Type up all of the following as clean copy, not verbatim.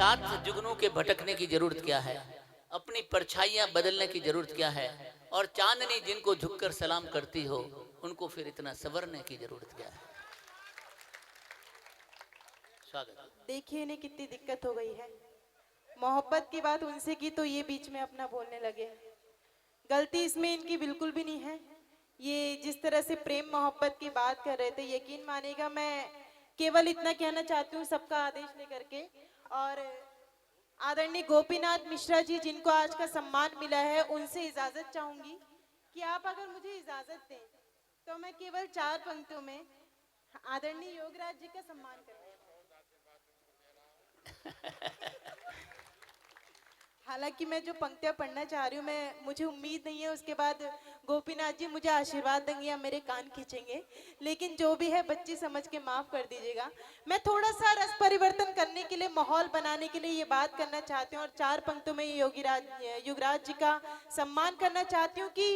साथ जुगनू के भटकने की जरूरत क्या है, अपनी परछाइयां बदलने की जरूरत क्या है, और चांदनी जिनको झुककर सलाम करती हो उनको फिर इतना संवरने की जरूरत क्या है। स्वागत। देखिए इन्हें कितनी दिक्कत हो गई है, मोहब्बत की बात उनसे की तो ये बीच में अपना बोलने लगे। गलती इसमें इनकी बिल्कुल भी नहीं है। ये जिस तरह से प्रेम मोहब्बत की बात कर रहे थे, यकीन मानिएगा मैं केवल इतना कहना चाहती हूँ सबका आदेश लेकर के, और आदरणीय गोपीनाथ मिश्रा जी जिनको आज का सम्मान मिला है, उनसे इजाजत चाहूंगी कि आप अगर मुझे इजाजत दें तो मैं केवल 4 पंक्तियों में आदरणीय योगराज जी का सम्मान करूँ। हालांकि मैं जो पंक्तियां पढ़ना चाह रही हूँ, मैं मुझे उम्मीद नहीं है उसके बाद गोपीनाथ जी मुझे आशीर्वाद देंगे या मेरे कान खींचेंगे, लेकिन जो भी है बच्ची समझ के माफ कर दीजिएगा। मैं थोड़ा सा रस परिवर्तन करने के लिए, माहौल बनाने के लिए ये बात करना चाहती हूँ, और 4 पंक्तियों में युगराज जी का सम्मान करना चाहती हूँ कि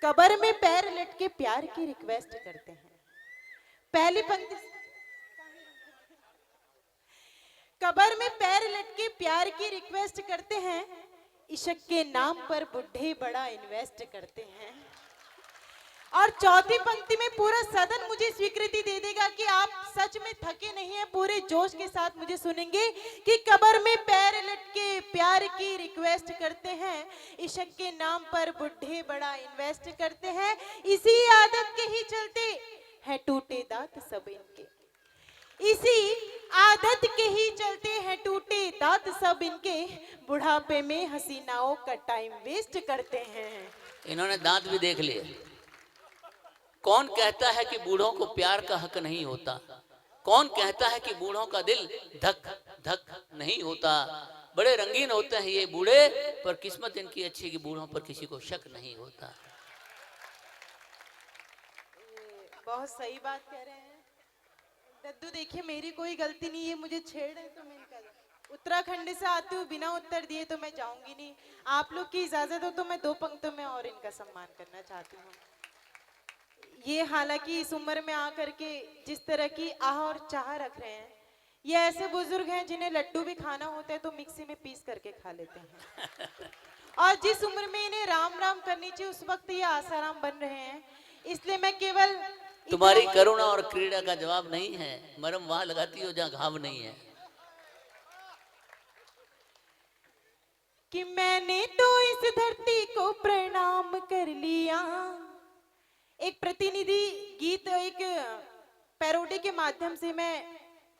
कब्र में पैर लट के प्यार की रिक्वेस्ट करते हैं। पहली पंक्ति, कब्र में पैर लटके प्यार की रिक्वेस्ट करते हैं, इश्क के नाम पर बुढ़े बड़ा इन्वेस्ट करते हैं। और चौथी पंक्ति में पूरा सदन मुझे स्वीकृति दे देगा कि आप सच में थके नहीं हैं, पूरे जोश के साथ मुझे सुनेंगे कि कब्र में पैर लटके प्यार की रिक्वेस्ट करते हैं, इश्क के नाम पर बुढ़े बड़ा इन्वेस्ट करते हैं। इसी आदत के ही चलते हैं टूटे दांत सब इनके, इसी आदत के ही चलते हैं टूटे दांत सब इनके, बुढ़ापे में हसीनाओं का टाइम वेस्ट करते हैं। इन्होंने दांत भी देख लिए। कौन कहता है कि बूढ़ों को प्यार का हक नहीं होता, कौन कहता है कि बूढ़ों का दिल धक धक नहीं होता। बड़े रंगीन होते हैं ये बूढ़े, पर किस्मत इनकी अच्छी कि बूढ़ों पर किसी को शक नहीं होता। बहुत सही बात कह रहे हैं दद्दू। देखिए मेरी कोई गलती नहीं है, मुझे छेड़ है तो मैं इनका उत्तराखंड से आती हूँ, बिना उत्तर दिए तो मैं जाऊंगी नहीं। आप लोग की इजाजत हो तो मैं 2 पंक्तियों में और इनका सम्मान करना चाहती हूँ। ये हालांकि इस उम्र में आकर के जिस तरह की आह और चाह रख रहे हैं, ये ऐसे बुजुर्ग हैं जिन्हें लड्डू भी खाना होता है तो मिक्सी में पीस करके खा लेते हैं। और जिस उम्र में इन्हें राम राम करनी चाहिए उस वक्त ये आसाराम बन रहे हैं। इसलिए मैं केवल तुम्हारी करुणा और क्रीड़ा का जवाब नहीं है, मरम वहां लगाती हो जहां घाव नहीं है। कि मैंने तो इस धरती को प्रणाम कर लिया। एक प्रतिनिधि गीत, एक पैरोडी के माध्यम से मैं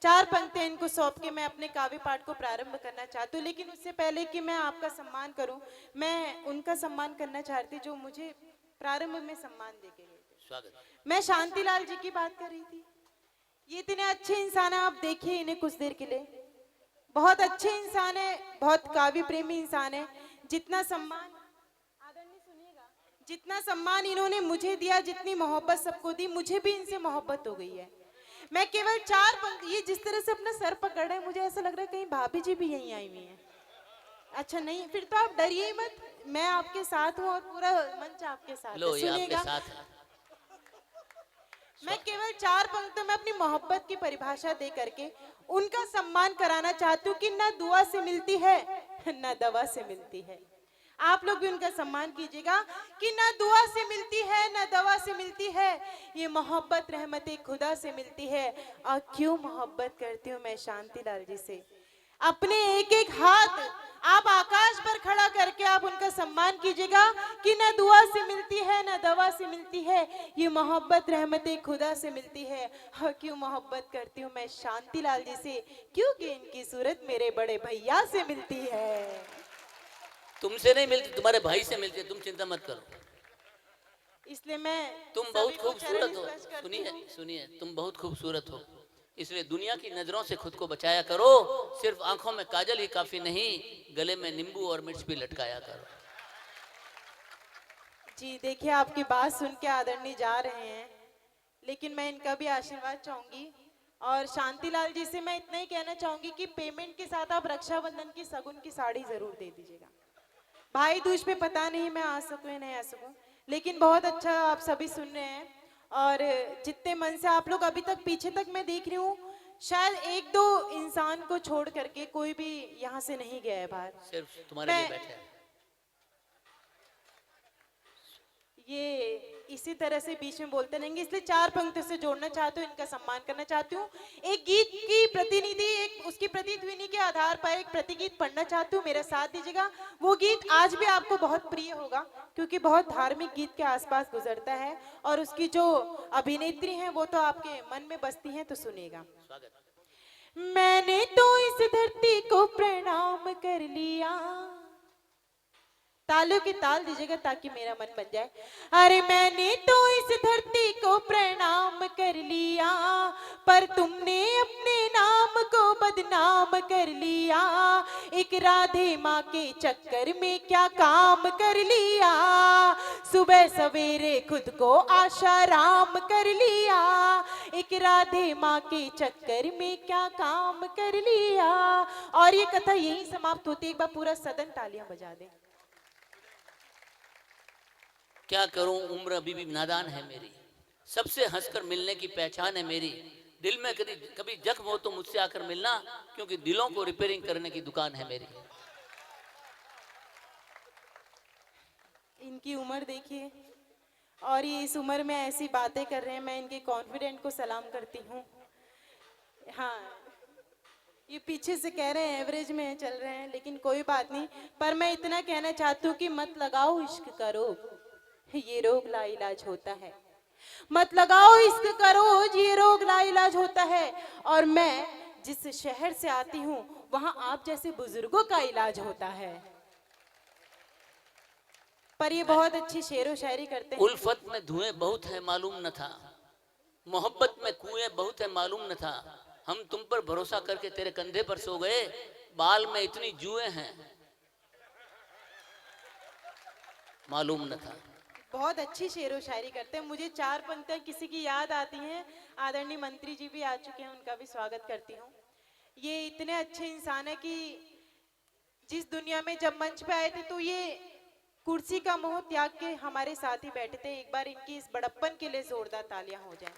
4 पंक्तियां इनको सौंप के मैं अपने काव्य पाठ को प्रारंभ करना चाहती हूँ। लेकिन उससे पहले कि मैं आपका सम्मान करूं, मैं उनका सम्मान करना चाहती जो मुझे प्रारंभ में सम्मान देके गए थे। स्वागत। मैं शांतिलाल जी की बात कर रही थी। ये इतने अच्छे इंसान है, आप देखिए इन्हें कुछ देर के लिए। बहुत अच्छे इंसान है, बहुत काव्य प्रेमी इंसान है। जितना सम्मान, आदरणीय सुनिएगा, जितना सम्मान इन्होंने मुझे दिया, जितनी मोहब्बत सबको दी, मुझे भी इनसे मोहब्बत हो गई है। मैं केवल 4 पंक्ति, ये जिस तरह से अपना सर पकड़ रहे हैं मुझे ऐसा लग रहा है कहीं भाभी जी भी यहीं आई हुई हैं। अच्छा नहीं, फिर तो आप डरिए मत, मैं आपके साथ हूँ और पूरा मंच आपके साथ है। सुनिएगा, मैं केवल 4 पंक्तियों में अपनी मोहब्बत की परिभाषा दे करके उनका सम्मान कराना चाहती हूँ कि ना दुआ से मिलती है ना दवा से मिलती है। आप लोग भी उनका सम्मान कीजिएगा कि ना दुआ से मिलती है ना दवा से मिलती है, ये मोहब्बत रहमत खुदा से मिलती है। और क्यों मोहब्बत करती हूँ मैं शांतिलाल जी से। अपने एक एक हाथ आप आकाश पर खड़ा करके आप उनका सम्मान कीजिएगा कि ना दुआ से मिलती है ना दवा से मिलती है, ये मोहब्बत रहमत खुदा से मिलती है। और क्यों मोहब्बत करती हूँ मैं शांतिलाल जी से, क्योंकि इनकी सूरत मेरे बड़े भैया से मिलती है। तुमसे नहीं मिलती, तुम्हारे भाई से मिलती है, तुम चिंता मत करो। इसलिए मैं, तुम बहुत खूबसूरत हो। सुनिए सुनिए, तुम बहुत खूबसूरत हो, इसलिए दुनिया की नजरों से खुद को बचाया करो। सिर्फ आंखों में काजल ही काफी नहीं, गले में नींबू और मिर्च भी लटकाया करो। जी देखिए, आपकी बात सुन के आदरणीय जा रहे हैं, लेकिन मैं इनका भी आशीर्वाद चाहूंगी। और शांतिलाल जी से मैं इतना ही कहना चाहूंगी कि पेमेंट के साथ आप रक्षाबंधन की सगुन की साड़ी जरूर दे दीजिएगा। भाई दूज पे पता नहीं मैं आ सकूं या नहीं आ सकूं, लेकिन बहुत अच्छा आप सभी सुन रहे हैं। और जितने मन से आप लोग अभी तक पीछे तक मैं देख रही हूँ शायद एक दो इंसान को छोड़ करके कोई भी यहाँ से नहीं गया है बाहर। सिर्फ तुम्हारे लिए बैठे हैं। ये इसी तरह से बीच में बोलते रहेंगे, इसलिए चार पंक्तियों से जोड़ना चाहती हूँ, इनका सम्मान करना चाहती हूँ। एक गीत की प्रतिनिधि, एक उसकी प्रतिध्वनि के आधार पर एक प्रतिगीत पढ़ना चाहती हूँ, मेरा साथ दीजिएगा। वो गीत आज भी आपको बहुत प्रिय होगा क्योंकि बहुत धार्मिक गीत के आसपास गुजरता है और उसकी जो अभिनेत्री है वो तो आपके मन में बसती है, तो सुनिएगा। मैंने तो इस धरती को प्रणाम कर लिया, तालियों की ताल दीजिएगा ताकि मेरा मन बन जाए। अरे मैंने तो इस धरती को प्रणाम कर लिया, पर तुमने अपने नाम को बदनाम कर लिया। एक राधे माँ के चक्कर में क्या काम कर लिया, सुबह सवेरे खुद को आशाराम कर लिया। एक राधे माँ के चक्कर में क्या काम कर लिया। और ये कथा यही समाप्त होती है। एक बार पूरा सदन तालियां बजा दे। क्या करूं, उम्र अभी भी नादान है मेरी, सबसे हंसकर मिलने की पहचान है मेरी। दिल में कभी कभी जख्म हो तो मुझसे आकर मिलना, क्योंकि दिलों को रिपेयरिंग करने की दुकान है मेरी। इनकी उम्र देखिए और ये इस उम्र में ऐसी बातें कर रहे हैं। मैं इनके कॉन्फिडेंट को सलाम करती हूँ। हाँ, ये पीछे से कह रहे हैं एवरेज में चल रहे हैं, लेकिन कोई बात नहीं। पर मैं इतना कहना चाहती हूँ कि मत लगाओ इश्क का रोग, ये रोग लाइलाज होता है। मत लगाओ इश्क का रोग, ये रोग लाइलाज होता है। और मैं जिस शहर से आती हूँ वहां आप जैसे बुजुर्गों का इलाज होता है। पर ये बहुत अच्छी शेरो शायरी करते हैं। उल्फत में धुएं बहुत है मालूम न था, मोहब्बत में कुएं बहुत है मालूम न था। हम तुम पर भरोसा करके तेरे कंधे पर सो गए, बाल में इतनी जुएं हैं मालूम न था। बहुत अच्छी शेरो शायरी करते हैं। मुझे चार पंक्तियां किसी की याद आती हैं। आदरणीय मंत्री जी भी आ चुके हैं, उनका भी स्वागत करती हूँ। ये इतने अच्छे इंसान है कि जिस दुनिया में जब मंच पे आए थे तो ये कुर्सी का मोह त्याग के हमारे साथ ही बैठे थे। एक बार इनकी इस बड़प्पन के लिए जोरदार तालियां हो जाएं।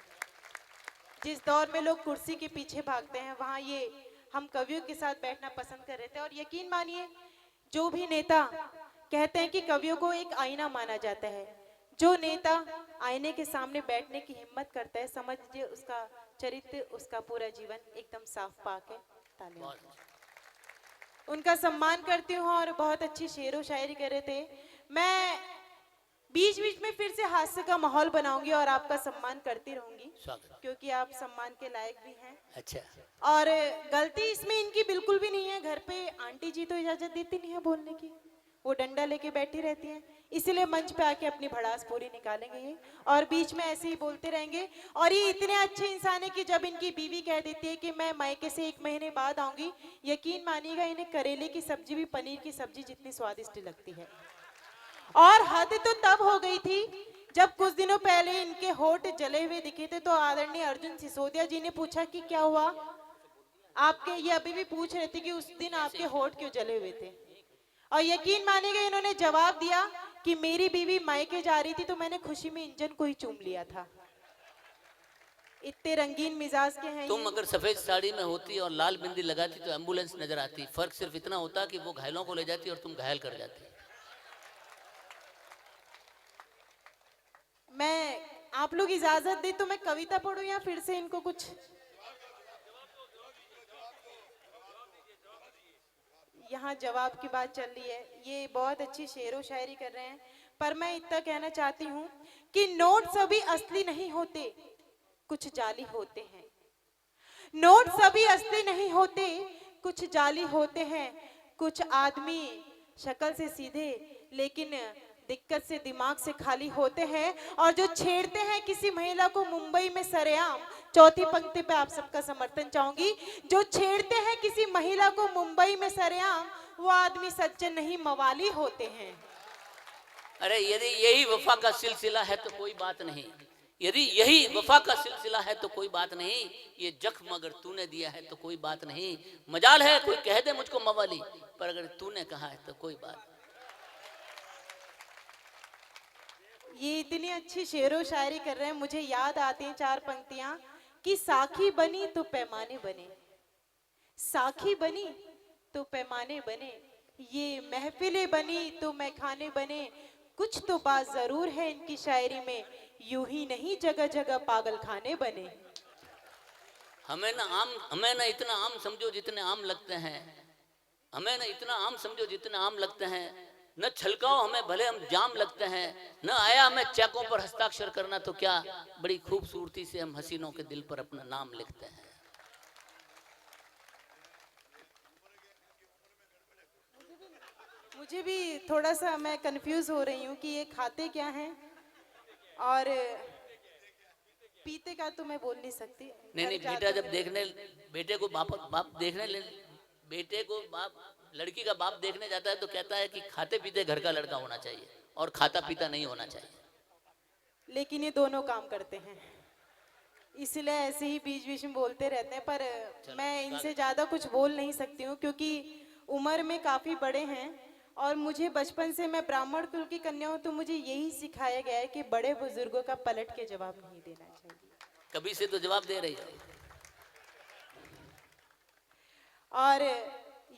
जिस दौर में लोग कुर्सी के पीछे भागते हैं, वहां ये हम कवियों के साथ बैठना पसंद कर रहे थे। और यकीन मानिए, जो भी नेता कहते हैं कि कवियों को एक आईना माना जाता है, जो नेता आईने के सामने बैठने की हिम्मत करता है, समझ लीजिए उसका चरित्र, उसका पूरा जीवन एकदम साफ पाक है। तालियां। उनका सम्मान करती हूँ और बहुत अच्छी शेरो शायरी कर रहे थे। मैं बीच बीच में फिर से हास्य का माहौल बनाऊंगी और आपका सम्मान करती रहूंगी, क्योंकि आप सम्मान के लायक भी हैं। अच्छा। और गलती इसमें इनकी बिल्कुल भी नहीं है। घर पे आंटी जी तो इजाजत देती नहीं है बोलने की, वो डंडा लेके बैठी रहती हैं, इसीलिए मंच पे आके अपनी भड़ास पूरी निकालेंगे ये, और बीच में ऐसे ही बोलते रहेंगे। और ये इतने अच्छे इंसान है कि जब इनकी बीवी कह देती है कि मैं मायके से 1 महीने बाद आऊंगी, यकीन मानिएगा इन्हें करेले की सब्जी भी पनीर की सब्जी जितनी स्वादिष्ट लगती है। और हद तो तब हो गई थी जब कुछ दिनों पहले इनके होठ जले हुए दिखे थे, तो आदरणीय अर्जुन सिसोदिया जी ने पूछा कि क्या हुआ आपके, ये अभी भी पूछ रहे थे कि उस दिन आपके होठ क्यों जले हुए थे। और यकीन मानिएगा इन्होंने जवाब दिया कि मेरी बीवी मायके जा रही थी तो मैंने खुशी में इंजन को ही चूम लिया था। इतने रंगीन मिजाज के हैं। तुम अगर सफेद साड़ी में होती और लाल बिंदी लगाती तो एम्बुलेंस नजर आती। फर्क सिर्फ इतना होता कि वो घायलों को ले जाती और तुम घायल कर जाती। मैं, आप लोग इजाजत दे तो मैं कविता पढ़ूं या फिर से इनको कुछ। यहाँ जवाब की बात चल रही है। ये बहुत अच्छी शेरो शायरी कर रहे हैं। पर मैं इतना कहना चाहती हूँ कि नोट सभी असली नहीं होते, कुछ जाली होते हैं। नोट सभी असली नहीं होते, कुछ जाली होते हैं। कुछ आदमी शक्ल से सीधे लेकिन दिक्कत से दिमाग से खाली होते हैं। और जो छेड़ते हैं किसी महिला को मुंबई में सरेआम, चौथी पंक्ति पे आप सबका समर्थन चाहूंगी, जो छेड़ते हैं किसी महिला को मुंबई में सरेआम, वो आदमी सज्जन नहीं मवाली होते हैं। अरे यदि यही वफा का सिलसिला है तो कोई बात नहीं, यदि यही वफा का सिलसिला है तो कोई बात नहीं। ये जख्म अगर तूने दिया है तो कोई बात नहीं। मजाल है कोई कह दे मुझको मवाली, पर अगर तूने कहा है तो कोई बात। ये इतनी अच्छी शेरो शायरी कर रहे हैं, मुझे याद आती हैं 4 पंक्तियां कि साखी बनी तो पैमाने बने, साखी बनी तो पैमाने बने, ये महफिलें बनी तो मैखाने बने। कुछ तो बात जरूर है इनकी शायरी में, यूं ही नहीं जगह जगह पागल खाने बने। हमें ना इतना आम समझो जितने आम लगते हैं, हमें ना इतना आम समझो जितने आम लगते हैं, न छलकाओ हमें भले हम जाम लगते हैं, न आया हमें चेकों पर हस्ताक्षर करना तो क्या, बड़ी खूबसूरती से हम हसीनों के दिल पर अपना नाम लिखते हैं। मुझे भी थोड़ा सा, मैं कंफ्यूज हो रही हूँ कि ये खाते क्या हैं और पीते का तो मैं बोल नहीं सकती। नहीं घर नहीं, जाते बेटा जब हैं। देखने बेटे को बाप देखने बेटे को बाप, लड़की का बाप देखने जाता है तो कहता है कि खाते पीते घर का लड़का होना चाहिए और खाता पीता नहीं होना चाहिए। लेकिन ये दोनों काम करते हैं, इसलिए ऐसे ही बीच बीच में बोलते रहते हैं। पर मैं इनसे ज्यादा कुछ बोल नहीं सकती हूँ क्योंकि उम्र में काफी बड़े हैं और मुझे बचपन से, मैं ब्राह्मण कुल की कन्या हूँ, तो मुझे यही सिखाया गया है कि बड़े बुजुर्गों का पलट के जवाब नहीं देना चाहिए। कभी से तो जवाब दे रही है। और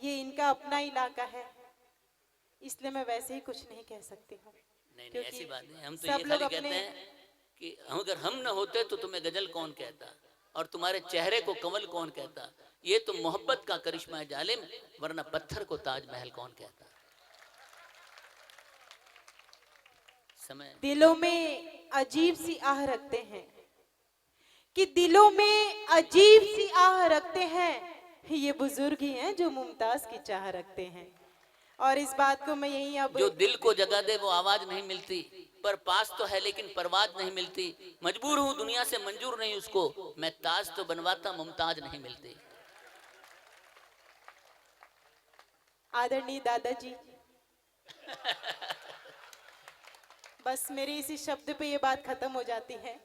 ये इनका अपना इलाका है, इसलिए मैं वैसे ही कुछ नहीं कह सकती हूँ। नहीं नहीं, क्योंकि ऐसी बात नहीं, हम तो सब ये लोग खाली कहते अपने, हैं कि अगर हम न होते तो तुम्हें गजल कौन कहता, और तुम्हारे चेहरे को कमल कौन कहता। ये तो मोहब्बत का करिश्मा है जालिम, वरना पत्थर को ताजमहल कौन कहता। समय दिलों में अजीब सी आह रखते हैं, कि दिलों में अजीब सी आह रखते हैं, ये बुजुर्ग ही हैं जो मुमताज की चाह रखते हैं। और इस बात को मैं यही अब, जो दिल को जगह दे वो आवाज नहीं मिलती, पर पास तो है लेकिन परवाज नहीं मिलती। मजबूर हूँ दुनिया से मंजूर नहीं उसको, मैं ताज तो बनवाता मुमताज नहीं मिलती। आदरणीय दादाजी, बस मेरी इसी शब्द पे ये बात खत्म हो जाती है।